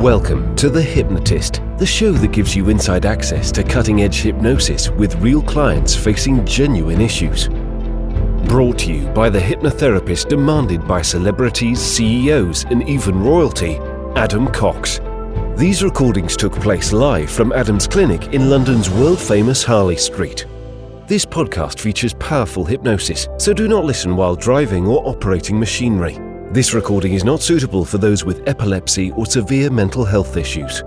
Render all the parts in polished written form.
Welcome to The Hypnotist, the show that gives you inside access to cutting-edge hypnosis with real clients facing genuine issues. Brought to you by the hypnotherapist demanded by celebrities, CEOs, and even royalty, Adam Cox. These recordings took place live from Adam's clinic in London's world-famous Harley Street. This podcast features powerful hypnosis, so do not listen while driving or operating machinery. This recording is not suitable for those with epilepsy or severe mental health issues.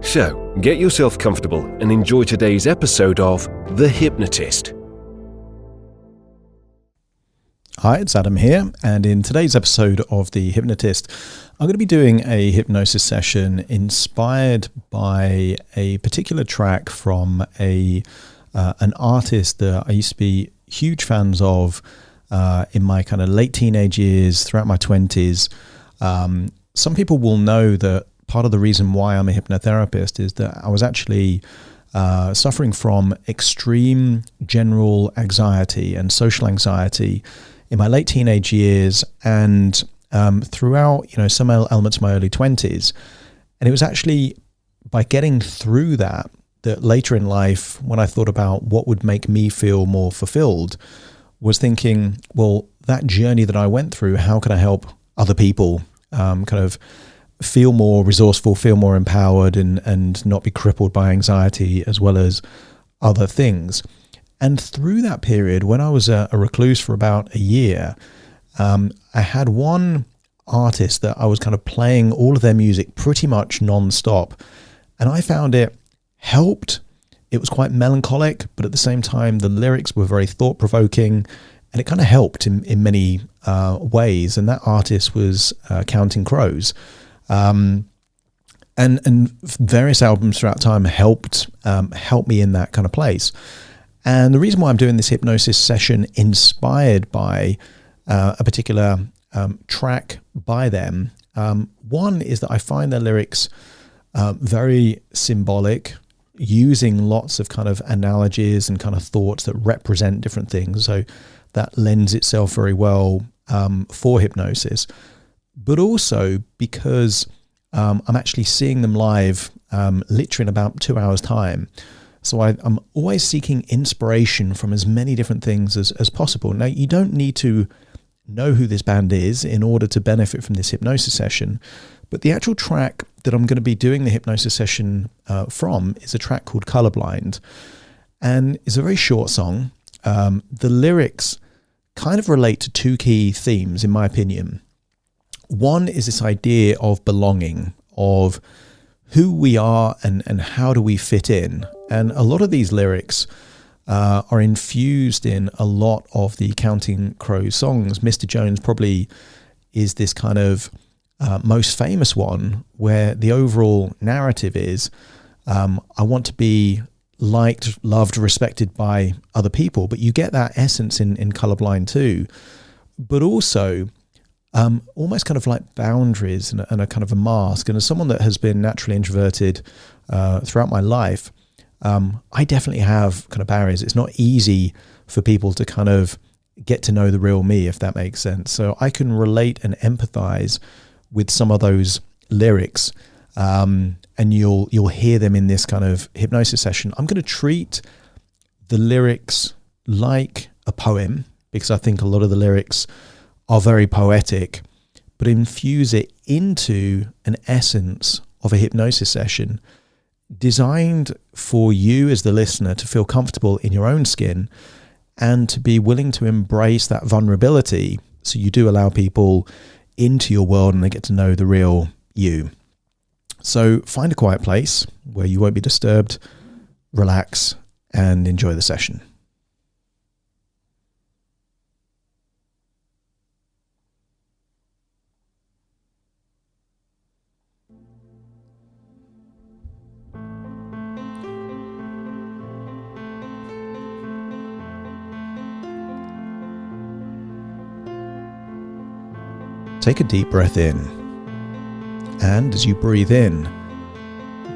So, get yourself comfortable and enjoy today's episode of The Hypnotist. Hi, it's Adam here, and in today's episode of The Hypnotist, I'm going to be doing a hypnosis session inspired by a particular track from an artist that I used to be huge fans of in my kind of late teenage years, throughout my 20s. Some people will know that part of the reason why I'm a hypnotherapist is that I was actually suffering from extreme general anxiety and social anxiety in my late teenage years and throughout, some elements of my early 20s. And it was actually by getting through that later in life, when I thought about what would make me feel more fulfilled, was thinking, well, that journey that I went through, how can I help other people kind of feel more resourceful, feel more empowered, and not be crippled by anxiety as well as other things. And through that period, when I was a recluse for about a year, I had one artist that I was kind of playing all of their music pretty much non-stop. And I found it helped. It was quite melancholic, but at the same time, the lyrics were very thought-provoking, and it kind of helped in many ways. And that artist was Counting Crows. And various albums throughout time helped me in that kind of place. And the reason why I'm doing this hypnosis session inspired by a particular track by them, one is that I find their lyrics very symbolic, using lots of kind of analogies and kind of thoughts that represent different things. So that lends itself very well for hypnosis. But also because I'm actually seeing them live literally in about 2 hours' time. So I'm always seeking inspiration from as many different things as possible. Now, you don't need to know who this band is in order to benefit from this hypnosis session. But the actual track that I'm going to be doing the hypnosis session from is a track called Colorblind. And it's a very short song. The lyrics kind of relate to two key themes, in my opinion. One is this idea of belonging, of who we are and how do we fit in. And a lot of these lyrics are infused in a lot of the Counting Crows songs. Mr. Jones probably is this kind of most famous one, where the overall narrative is, I want to be liked, loved, respected by other people. But you get that essence in Colorblind too. But also almost kind of like boundaries and a kind of a mask. And as someone that has been naturally introverted throughout my life, I definitely have kind of barriers. It's not easy for people to kind of get to know the real me, if that makes sense. So I can relate and empathize with some of those lyrics, and you'll hear them in this kind of hypnosis session. I'm going to treat the lyrics like a poem, because I think a lot of the lyrics are very poetic, but infuse it into an essence of a hypnosis session designed for you as the listener to feel comfortable in your own skin and to be willing to embrace that vulnerability, so you do allow people into your world and they get to know the real you. So find a quiet place where you won't be disturbed, relax, and enjoy the session. Take a deep breath in, and as you breathe in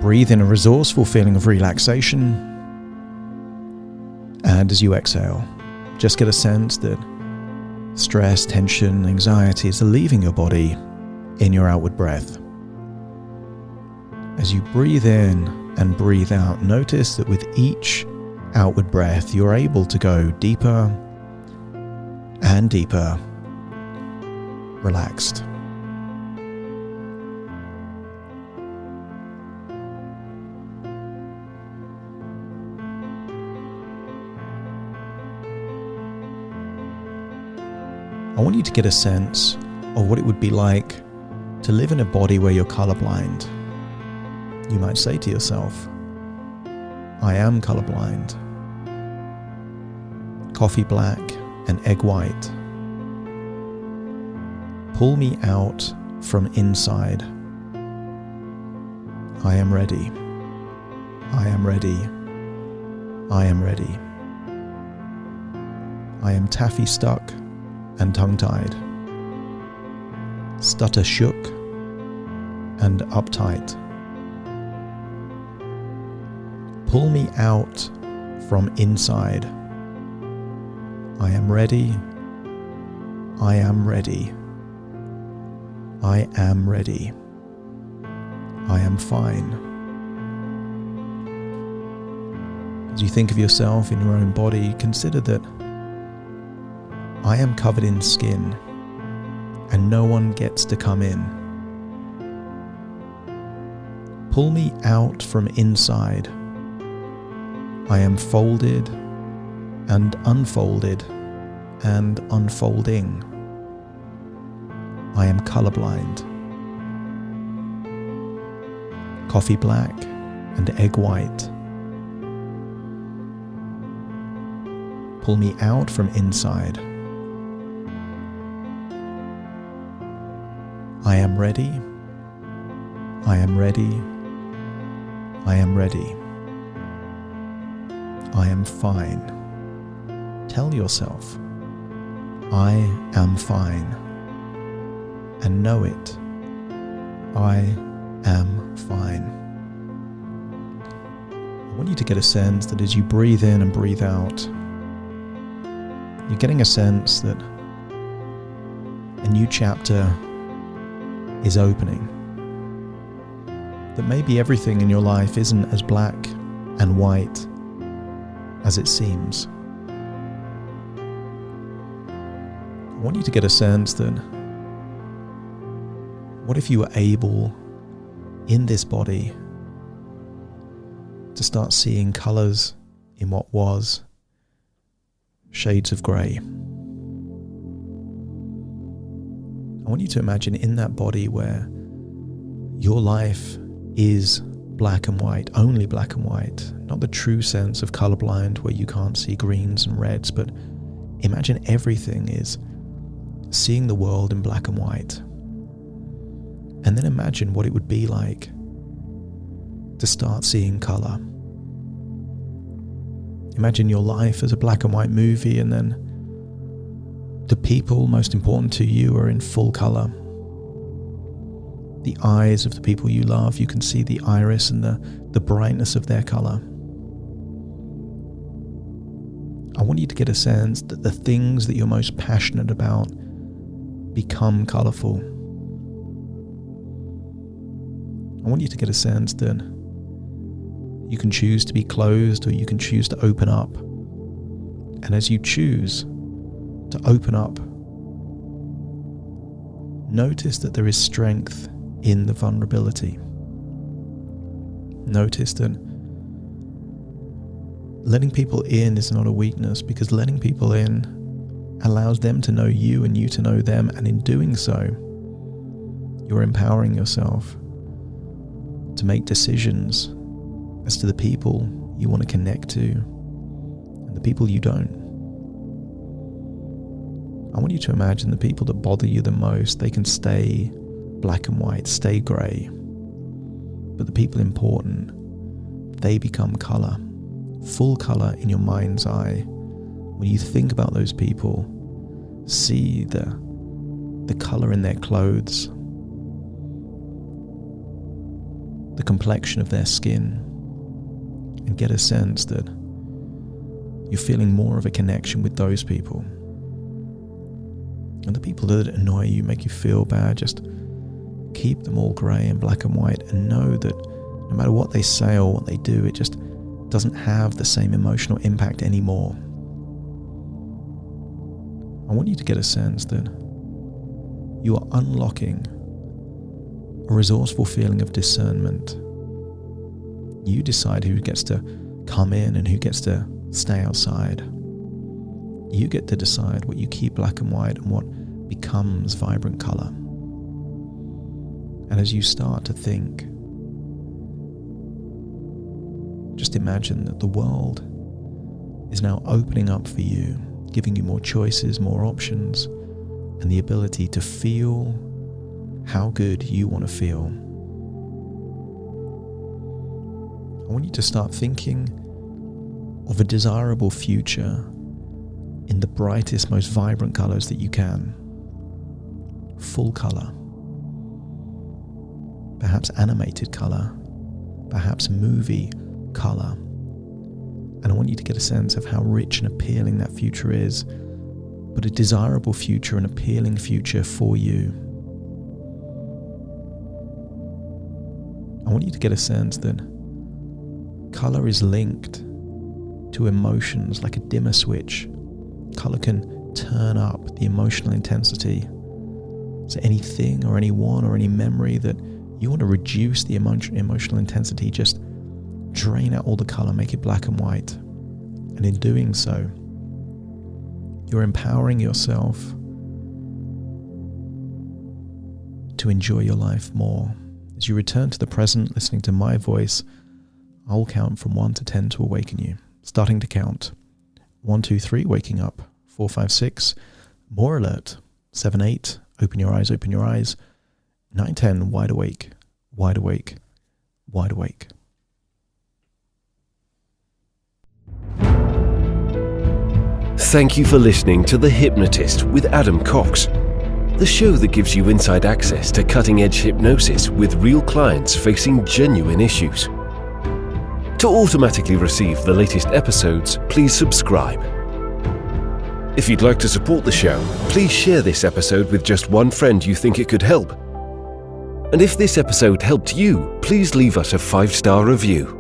a resourceful feeling of relaxation, and as you exhale, just get a sense that stress, tension, anxieties are leaving your body in your outward breath. As you breathe in and breathe out, notice that with each outward breath, you're able to go deeper and deeper, relaxed. I want you to get a sense of what it would be like to live in a body where you're colorblind. You might say to yourself, I am colorblind. Coffee black and egg white. Pull me out from inside. I am ready. I am ready. I am ready. I am taffy stuck and tongue-tied, stutter shook and uptight. Pull me out from inside. I am ready. I am ready. I am ready. I am fine. As you think of yourself in your own body, consider that I am covered in skin and no one gets to come in. Pull me out from inside. I am folded and unfolded and unfolding. I am colorblind. Coffee black and egg white. Pull me out from inside. I am ready. I am ready. I am ready. I am fine. Tell yourself, I am fine. And know it. I am fine. I want you to get a sense that as you breathe in and breathe out, you're getting a sense that a new chapter is opening. That maybe everything in your life isn't as black and white as it seems. I want you to get a sense that what if you were able in this body to start seeing colours in what was shades of grey. I want you to imagine in that body where your life is black and white, only black and white, not the true sense of colorblind where you can't see greens and reds, but imagine everything is seeing the world in black and white. And then imagine what it would be like to start seeing color. Imagine your life as a black and white movie, and then the people most important to you are in full color. The eyes of the people you love, you can see the iris and the brightness of their color. I want you to get a sense that the things that you're most passionate about become colorful. I want you to get a sense that you can choose to be closed or you can choose to open up. And as you choose to open up, notice that there is strength in the vulnerability. Notice that letting people in is not a weakness, because letting people in allows them to know you and you to know them, and in doing so, you're empowering yourself to make decisions as to the people you want to connect to and the people you don't. I want you to imagine the people that bother you the most, they can stay black and white, stay grey. But the people important, they become colour. Full colour in your mind's eye. When you think about those people, see the colour in their clothes, the complexion of their skin, and get a sense that you're feeling more of a connection with those people. And the people that annoy you, make you feel bad, just keep them all grey and black and white, and know that No matter what they say or what they do, it just doesn't have the same emotional impact anymore. I want you to get a sense that you are unlocking a resourceful feeling of discernment. You decide who gets to come in and who gets to stay outside. You get to decide what you keep black and white and what becomes vibrant color. And as you start to think, just imagine that the world is now opening up for you, giving you more choices, more options, and the ability to feel how good you want to feel. I want you to start thinking of a desirable future in the brightest, most vibrant colors that you can. Full color. Perhaps animated color. Perhaps movie color. And I want you to get a sense of how rich and appealing that future is, but a desirable future, an appealing future for you. I want you to get a sense that color is linked to emotions like a dimmer switch. Color can turn up the emotional intensity. So anything or anyone or any memory that you want to reduce the emotional intensity, just drain out all the color, make it black and white. And in doing so, you're empowering yourself to enjoy your life more. As you return to the present, listening to my voice, I'll count from 1 to 10 to awaken you. Starting to count. 1, 2, 3, waking up. 4, 5, 6, more alert. 7, 8, open your eyes, open your eyes. 9, 10, wide awake, wide awake, wide awake. Thank you for listening to The Hypnotist with Adam Cox, the show that gives you inside access to cutting-edge hypnosis with real clients facing genuine issues. To automatically receive the latest episodes, please subscribe. If you'd like to support the show, please share this episode with just one friend you think it could help. And if this episode helped you, please leave us a 5-star review.